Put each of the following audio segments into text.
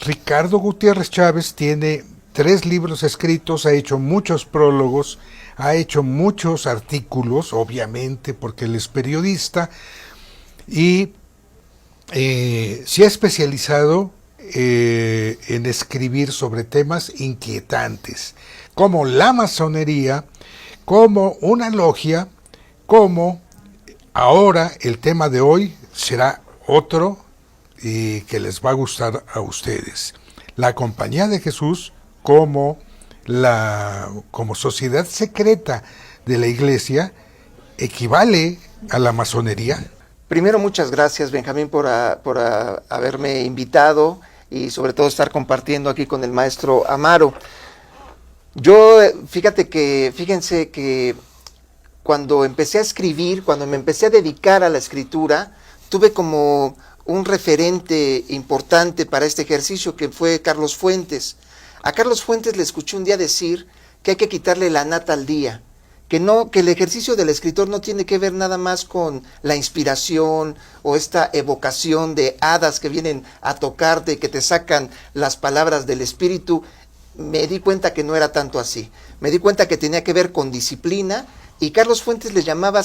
Ricardo Gutiérrez Chávez tiene 3 libros escritos, ha hecho muchos prólogos, ha hecho muchos artículos, obviamente, porque él es periodista, y se ha especializado en escribir sobre temas inquietantes, como la masonería, como una logia, como ahora el tema de hoy será otro y que les va a gustar a ustedes. La Compañía de Jesús como sociedad secreta de la Iglesia equivale a la masonería. Primero, muchas gracias, Benjamín, por haberme invitado y sobre todo estar compartiendo aquí con el maestro Amaro. Yo, fíjense que cuando empecé a escribir, cuando me empecé a dedicar a la escritura, tuve como un referente importante para este ejercicio que fue Carlos Fuentes. A Carlos Fuentes le escuché un día decir que hay que quitarle la nata al día, que el ejercicio del escritor no tiene que ver nada más con la inspiración o esta evocación de hadas que vienen a tocarte, que te sacan las palabras del espíritu. Me di cuenta que no era tanto así. Me di cuenta que tenía que ver con disciplina, y Carlos Fuentes le llamaba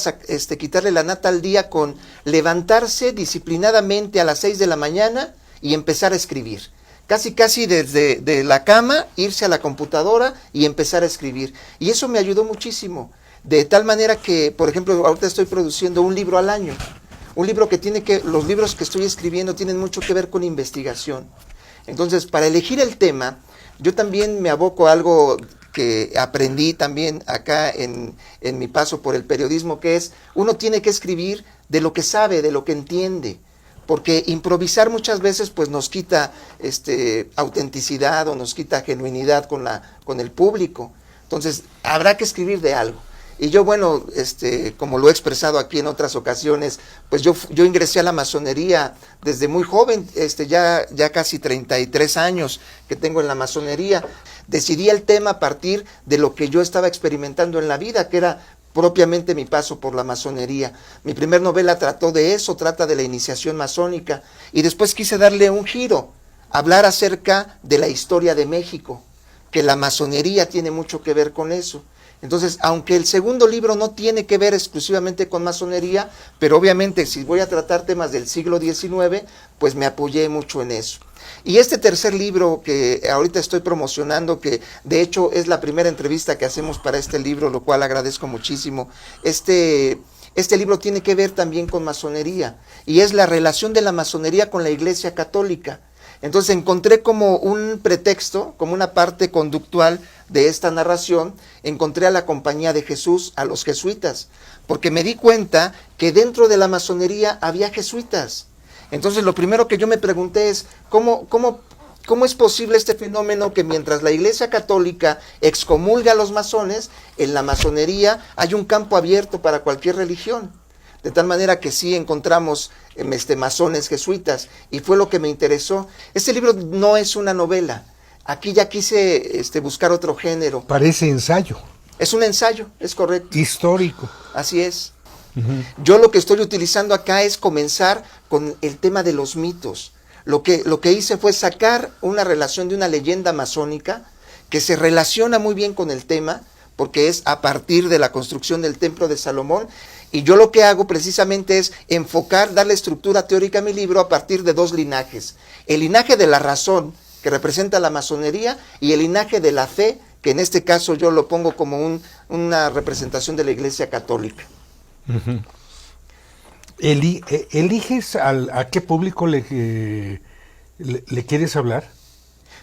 quitarle la nata al día con levantarse disciplinadamente a las 6 de la mañana y empezar a escribir. Casi desde la cama, irse a la computadora y empezar a escribir. Y eso me ayudó muchísimo. De tal manera que, por ejemplo, ahorita estoy produciendo un libro al año. Un libro los libros que estoy escribiendo tienen mucho que ver con investigación. Entonces, para elegir el tema, yo también me aboco a algo que aprendí también acá en mi paso por el periodismo, que es, uno tiene que escribir de lo que sabe, de lo que entiende, porque improvisar muchas veces pues nos quita autenticidad o nos quita genuinidad con el público. Entonces, habrá que escribir de algo. Y yo, bueno, como lo he expresado aquí en otras ocasiones, pues yo ingresé a la masonería desde muy joven, ya casi 33 años que tengo en la masonería. Decidí el tema a partir de lo que yo estaba experimentando en la vida, que era propiamente mi paso por la masonería. Mi primer novela trató de eso, trata de la iniciación masónica, y después quise darle un giro, hablar acerca de la historia de México, que la masonería tiene mucho que ver con eso. Entonces, aunque el segundo libro no tiene que ver exclusivamente con masonería, pero obviamente si voy a tratar temas del siglo XIX, pues me apoyé mucho en eso. Y este tercer libro que ahorita estoy promocionando, que de hecho es la primera entrevista que hacemos para este libro, lo cual agradezco muchísimo, este libro tiene que ver también con masonería, y es la relación de la masonería con la Iglesia Católica. Entonces encontré como un pretexto, como una parte conductual de esta narración, encontré a la Compañía de Jesús, a los jesuitas, porque me di cuenta que dentro de la masonería había jesuitas. Entonces lo primero que yo me pregunté es, ¿cómo es posible este fenómeno que mientras la Iglesia Católica excomulga a los masones, en la masonería hay un campo abierto para cualquier religión? De tal manera que sí encontramos masones jesuitas, y fue lo que me interesó. Este libro no es una novela. Aquí ya quise buscar otro género. Parece ensayo. Es un ensayo, es correcto. Histórico. Así es. Uh-huh. Yo lo que estoy utilizando acá es comenzar con el tema de los mitos. Lo que hice fue sacar una relación de una leyenda masónica que se relaciona muy bien con el tema, porque es a partir de la construcción del Templo de Salomón. Y yo lo que hago precisamente es darle estructura teórica a mi libro a partir de 2 linajes. El linaje de la razón, que representa la masonería, y el linaje de la fe, que en este caso yo lo pongo como una representación de la Iglesia Católica. Uh-huh. ¿Eliges a qué público le quieres hablar?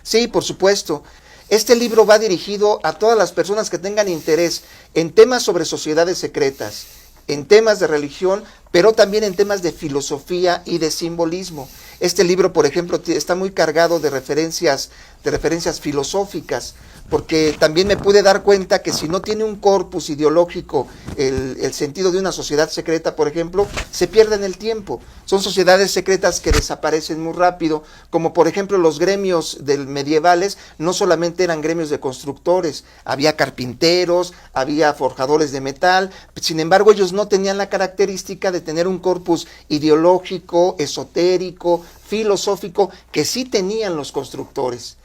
Sí, por supuesto. Este libro va dirigido a todas las personas que tengan interés en temas sobre sociedades secretas, en temas de religión, pero también en temas de filosofía y de simbolismo. Este libro, por ejemplo, está muy cargado de referencias filosóficas, porque también me pude dar cuenta que si no tiene un corpus ideológico el sentido de una sociedad secreta, por ejemplo, se pierde en el tiempo. Son sociedades secretas que desaparecen muy rápido, como por ejemplo los gremios medievales no solamente eran gremios de constructores, había carpinteros, había forjadores de metal, sin embargo ellos no tenían la característica de de tener un corpus ideológico, esotérico, filosófico, que sí tenían los constructores.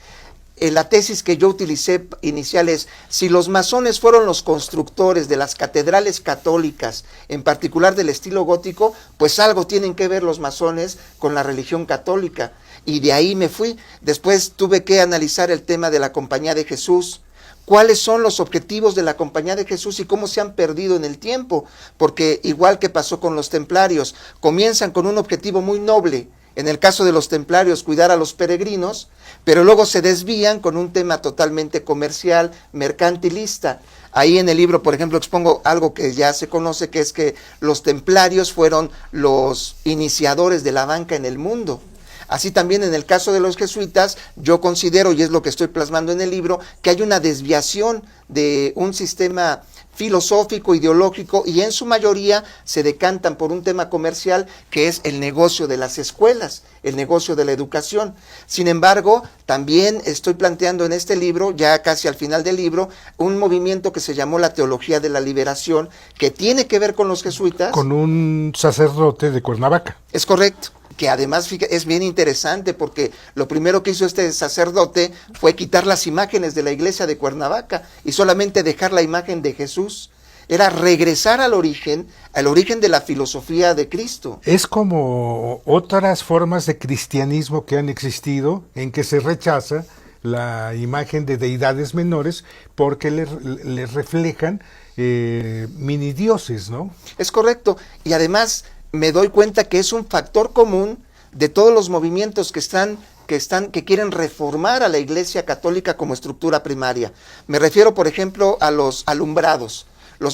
La tesis que yo utilicé inicial es: si los masones fueron los constructores de las catedrales católicas, en particular del estilo gótico, pues algo tienen que ver los masones con la religión católica. Y de ahí me fui. Después tuve que analizar el tema de la Compañía de Jesús. ¿Cuáles son los objetivos de la Compañía de Jesús y cómo se han perdido en el tiempo? Porque igual que pasó con los templarios, comienzan con un objetivo muy noble. En el caso de los templarios, cuidar a los peregrinos, pero luego se desvían con un tema totalmente comercial, mercantilista. Ahí en el libro, por ejemplo, expongo algo que ya se conoce, que es que los templarios fueron los iniciadores de la banca en el mundo. Así también en el caso de los jesuitas, yo considero, y es lo que estoy plasmando en el libro, que hay una desviación de un sistema filosófico, ideológico, y en su mayoría se decantan por un tema comercial, que es el negocio de las escuelas, el negocio de la educación. Sin embargo, también estoy planteando en este libro, ya casi al final del libro, un movimiento que se llamó la Teología de la Liberación, que tiene que ver con los jesuitas. Con un sacerdote de Cuernavaca. Es correcto. Que además es bien interesante, porque lo primero que hizo este sacerdote fue quitar las imágenes de la iglesia de Cuernavaca y solamente dejar la imagen de Jesús. Era regresar al origen de la filosofía de Cristo. Es como otras formas de cristianismo que han existido, en que se rechaza la imagen de deidades menores porque les reflejan mini dioses, ¿no? Es correcto. Y además me doy cuenta que es un factor común de todos los movimientos que quieren reformar a la Iglesia Católica como estructura primaria. Me refiero, por ejemplo, a los alumbrados.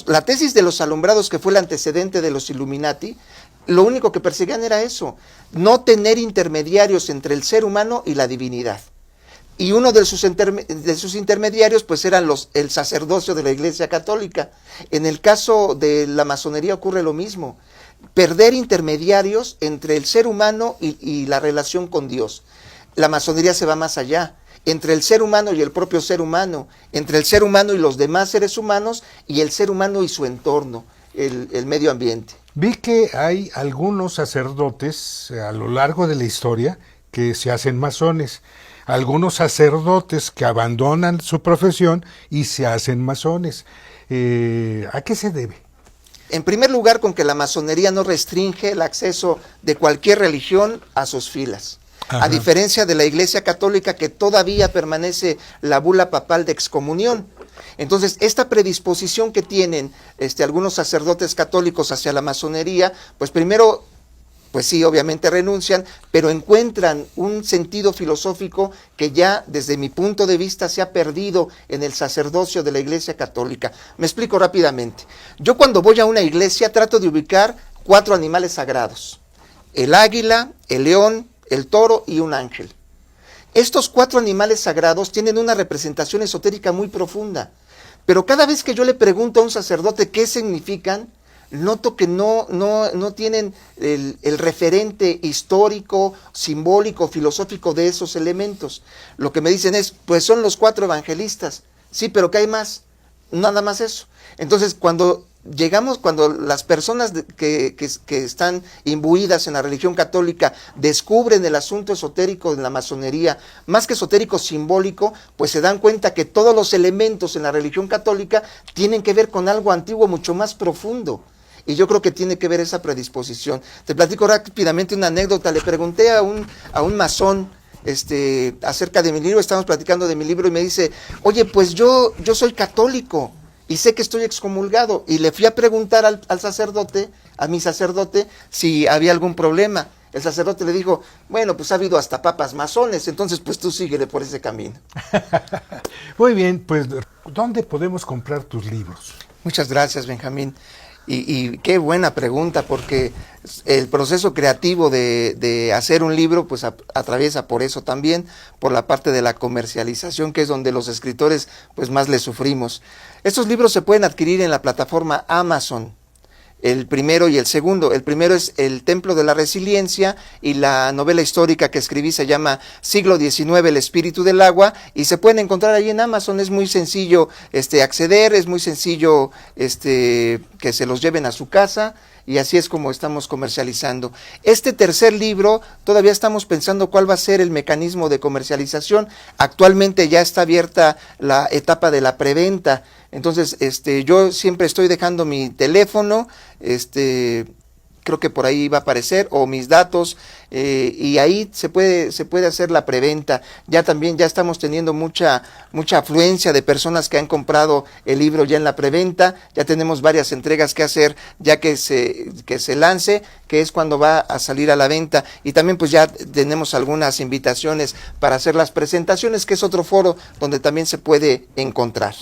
La tesis de los alumbrados, que fue el antecedente de los Illuminati, lo único que perseguían era eso: no tener intermediarios entre el ser humano y la divinidad. Y uno de sus intermediarios pues eran el sacerdocio de la Iglesia Católica. En el caso de la masonería ocurre lo mismo: perder intermediarios entre el ser humano y la relación con Dios. La masonería se va más allá, entre el ser humano y el propio ser humano, entre el ser humano y los demás seres humanos, y el ser humano y su entorno, el medio ambiente. Vi que hay algunos sacerdotes a lo largo de la historia que se hacen masones, algunos sacerdotes que abandonan su profesión y se hacen masones. ¿A qué se debe? En primer lugar, con que la masonería no restringe el acceso de cualquier religión a sus filas. Ajá. A diferencia de la Iglesia Católica, que todavía permanece la bula papal de excomunión. Entonces, esta predisposición que tienen algunos sacerdotes católicos hacia la masonería, pues primero, pues sí, obviamente renuncian, pero encuentran un sentido filosófico que ya, desde mi punto de vista, se ha perdido en el sacerdocio de la Iglesia Católica. Me explico rápidamente. Yo, cuando voy a una iglesia, trato de ubicar 4 animales sagrados: el águila, el león, el toro y un ángel. Estos 4 animales sagrados tienen una representación esotérica muy profunda, pero cada vez que yo le pregunto a un sacerdote qué significan, noto que no tienen el referente histórico, simbólico, filosófico de esos elementos. Lo que me dicen es: pues son los 4 evangelistas. Sí, pero ¿qué hay más? Nada más eso. Entonces, cuando las personas que están imbuidas en la religión católica descubren el asunto esotérico de la masonería, más que esotérico, simbólico, pues se dan cuenta que todos los elementos en la religión católica tienen que ver con algo antiguo mucho más profundo. Y yo creo que tiene que ver esa predisposición. Te platico rápidamente una anécdota. Le pregunté a un masón acerca de mi libro, estábamos platicando de mi libro, y me dice: oye, pues yo soy católico y sé que estoy excomulgado. Y le fui a preguntar al sacerdote, a mi sacerdote, si había algún problema. El sacerdote le dijo: bueno, pues ha habido hasta papas masones, entonces pues tú síguele por ese camino. Muy bien, pues ¿dónde podemos comprar tus libros? Muchas gracias, Benjamín. Y qué buena pregunta, porque el proceso creativo de hacer un libro pues atraviesa por eso también, por la parte de la comercialización, que es donde los escritores pues más le sufrimos. Estos libros se pueden adquirir en la plataforma Amazon, el primero y el segundo. El primero es El Templo de la Resiliencia, y la novela histórica que escribí se llama Siglo XIX, El Espíritu del Agua, y se pueden encontrar ahí en Amazon. Es muy sencillo acceder, es muy sencillo que se los lleven a su casa, y así es como estamos comercializando. Este tercer libro, todavía estamos pensando cuál va a ser el mecanismo de comercialización. Actualmente ya está abierta la etapa de la preventa, entonces yo siempre estoy dejando mi teléfono, creo que por ahí va a aparecer, o mis datos, y ahí se puede hacer la preventa. Ya estamos teniendo mucha afluencia de personas que han comprado el libro ya en la preventa. Ya tenemos varias entregas que hacer ya que se lance, que es cuando va a salir a la venta, y también pues ya tenemos algunas invitaciones para hacer las presentaciones, que es otro foro donde también se puede encontrar.